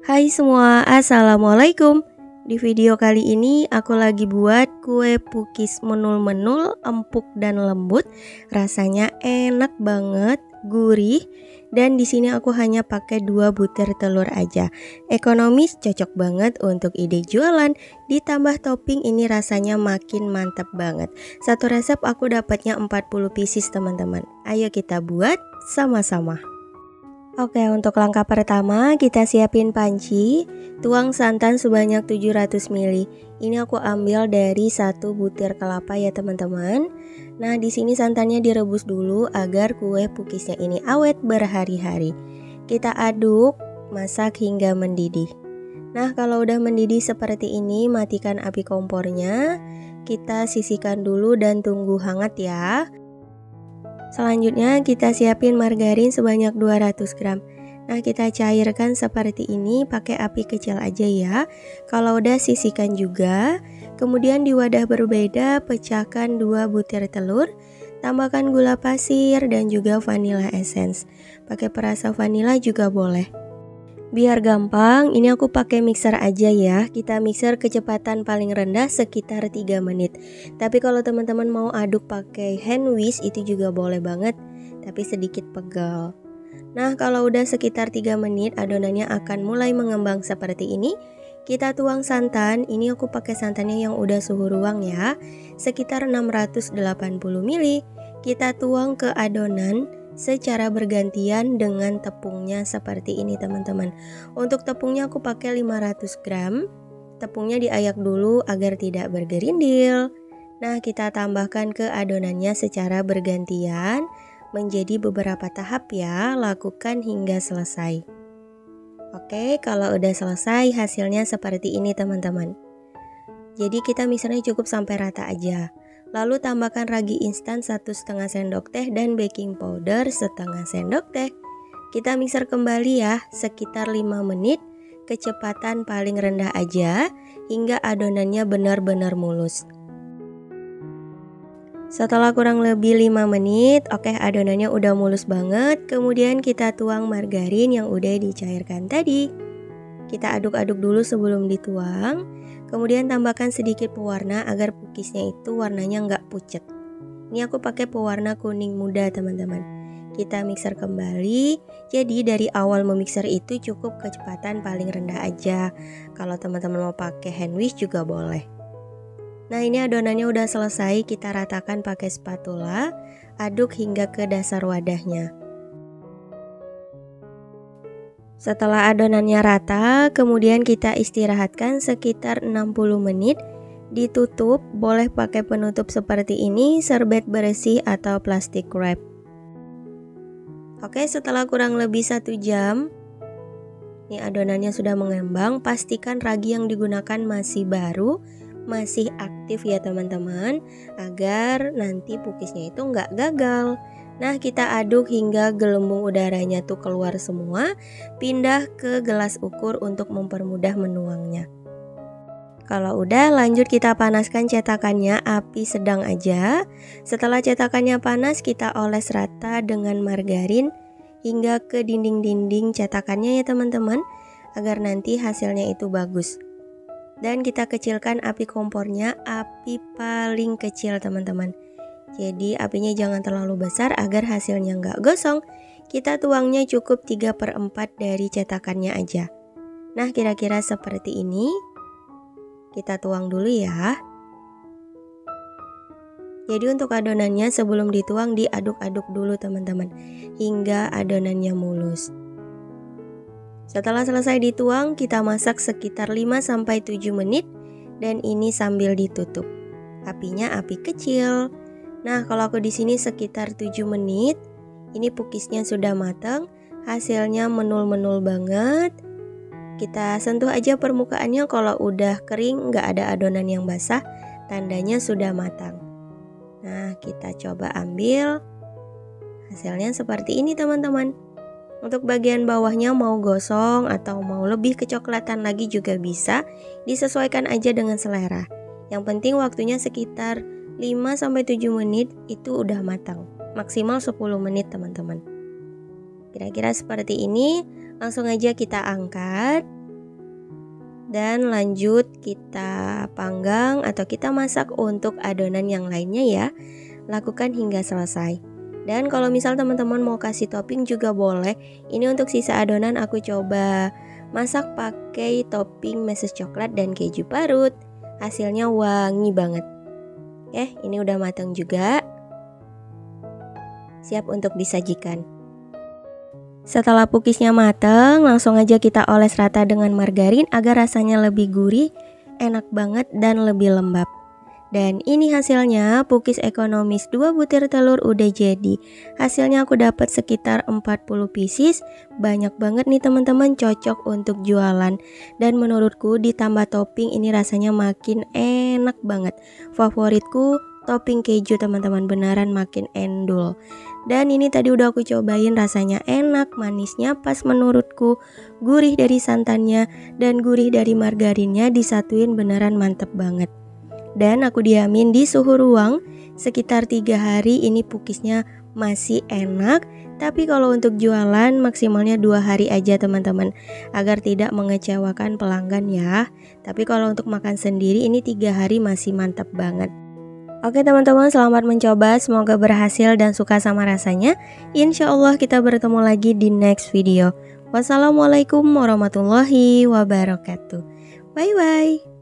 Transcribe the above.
Hai semua, assalamualaikum. Di video kali ini aku lagi buat kue pukis menul-menul, empuk dan lembut. Rasanya enak banget, gurih. Dan di sini aku hanya pakai 2 butir telur aja. Ekonomis, cocok banget untuk ide jualan. Ditambah topping, ini rasanya makin mantap banget. Satu resep aku dapatnya 40 pieces teman-teman. Ayo kita buat sama-sama. Oke, untuk langkah pertama kita siapin panci, tuang santan sebanyak 700 ml. Ini aku ambil dari 1 butir kelapa ya teman-teman. Nah, di sini santannya direbus dulu agar kue pukisnya ini awet berhari-hari. Kita aduk, masak hingga mendidih. Nah, kalau udah mendidih seperti ini, matikan api kompornya. Kita sisihkan dulu dan tunggu hangat ya. Selanjutnya kita siapin margarin sebanyak 200 gram. Nah, kita cairkan seperti ini, pakai api kecil aja ya. Kalau udah sisihkan juga. Kemudian di wadah berbeda pecahkan 2 butir telur, tambahkan gula pasir dan juga vanilla essence. Pakai perasa vanilla juga boleh. Biar gampang, ini aku pakai mixer aja ya. Kita mixer kecepatan paling rendah sekitar 3 menit. Tapi kalau teman-teman mau aduk pakai hand whisk itu juga boleh banget, tapi sedikit pegal. Nah, kalau udah sekitar 3 menit adonannya akan mulai mengembang seperti ini. Kita tuang santan, ini aku pakai santannya yang udah suhu ruang ya, sekitar 680 ml. Kita tuang ke adonan secara bergantian dengan tepungnya seperti ini teman-teman. Untuk tepungnya aku pakai 500 gram. Tepungnya diayak dulu agar tidak bergerindil. Nah, kita tambahkan ke adonannya secara bergantian menjadi beberapa tahap ya. Lakukan hingga selesai. Oke, kalau udah selesai hasilnya seperti ini teman-teman. Jadi kita misalnya cukup sampai rata aja. Lalu tambahkan ragi instan 1,5 sendok teh dan baking powder setengah sendok teh. Kita mixer kembali ya, sekitar 5 menit, kecepatan paling rendah aja hingga adonannya benar-benar mulus. Setelah kurang lebih 5 menit, oke adonannya udah mulus banget. Kemudian kita tuang margarin yang udah dicairkan tadi. Kita aduk-aduk dulu sebelum dituang. Kemudian tambahkan sedikit pewarna agar pukisnya itu warnanya nggak pucat. Ini aku pakai pewarna kuning muda teman-teman. Kita mixer kembali. Jadi dari awal memixer itu cukup kecepatan paling rendah aja. Kalau teman-teman mau pakai hand whisk juga boleh. Nah, ini adonannya udah selesai. Kita ratakan pakai spatula. Aduk hingga ke dasar wadahnya. Setelah adonannya rata, kemudian kita istirahatkan sekitar 60 menit. Ditutup, boleh pakai penutup seperti ini, serbet bersih atau plastik wrap. Oke, setelah kurang lebih 1 jam, ini adonannya sudah mengembang. Pastikan ragi yang digunakan masih baru, masih aktif ya teman-teman, agar nanti pukisnya itu nggak gagal. Nah, kita aduk hingga gelembung udaranya tuh keluar semua. Pindah ke gelas ukur untuk mempermudah menuangnya. Kalau udah, lanjut kita panaskan cetakannya, api sedang aja. Setelah cetakannya panas, kita oles rata dengan margarin hingga ke dinding-dinding cetakannya ya teman-teman, agar nanti hasilnya itu bagus. Dan kita kecilkan api kompornya, api paling kecil teman-teman. Jadi apinya jangan terlalu besar agar hasilnya nggak gosong. Kita tuangnya cukup 3/4 dari cetakannya aja. Nah, kira-kira seperti ini. Kita tuang dulu ya. Jadi untuk adonannya sebelum dituang diaduk-aduk dulu teman-teman, hingga adonannya mulus. Setelah selesai dituang, kita masak sekitar 5-7 menit dan ini sambil ditutup. Apinya api kecil. Nah, kalau aku di sini sekitar 7 menit, ini pukisnya sudah matang, hasilnya menul-menul banget. Kita sentuh aja permukaannya, kalau udah kering nggak ada adonan yang basah, tandanya sudah matang. Nah, kita coba ambil. Hasilnya seperti ini teman-teman. Untuk bagian bawahnya mau gosong atau mau lebih kecoklatan lagi juga bisa, disesuaikan aja dengan selera. Yang penting waktunya sekitar 5-7 menit itu udah matang. Maksimal 10 menit teman-teman. Kira-kira seperti ini. Langsung aja kita angkat. Dan lanjut kita panggang atau kita masak untuk adonan yang lainnya ya. Lakukan hingga selesai. Dan kalau misal teman-teman mau kasih topping juga boleh. Ini untuk sisa adonan aku coba masak pakai topping meses coklat dan keju parut. Hasilnya wangi banget. Ini udah matang juga. Siap untuk disajikan. Setelah pukisnya matang, langsung aja kita oles rata dengan margarin agar rasanya lebih gurih, enak banget dan lebih lembab. Dan ini hasilnya, pukis ekonomis 2 butir telur udah jadi. Hasilnya aku dapat sekitar 40 pieces. Banyak banget nih teman-teman, cocok untuk jualan. Dan menurutku ditambah topping ini rasanya makin enak banget. Favoritku topping keju teman-teman, beneran makin endul. Dan ini tadi udah aku cobain, rasanya enak, manisnya pas menurutku, gurih dari santannya dan gurih dari margarinnya disatuin beneran mantep banget. Dan aku diamin di suhu ruang sekitar 3 hari ini pukisnya masih enak. Tapi kalau untuk jualan maksimalnya 2 hari aja teman-teman, agar tidak mengecewakan pelanggan ya. Tapi kalau untuk makan sendiri ini 3 hari masih mantap banget. Oke teman-teman, selamat mencoba, semoga berhasil dan suka sama rasanya. Insya Allah kita bertemu lagi di next video. Wassalamualaikum warahmatullahi wabarakatuh. Bye bye.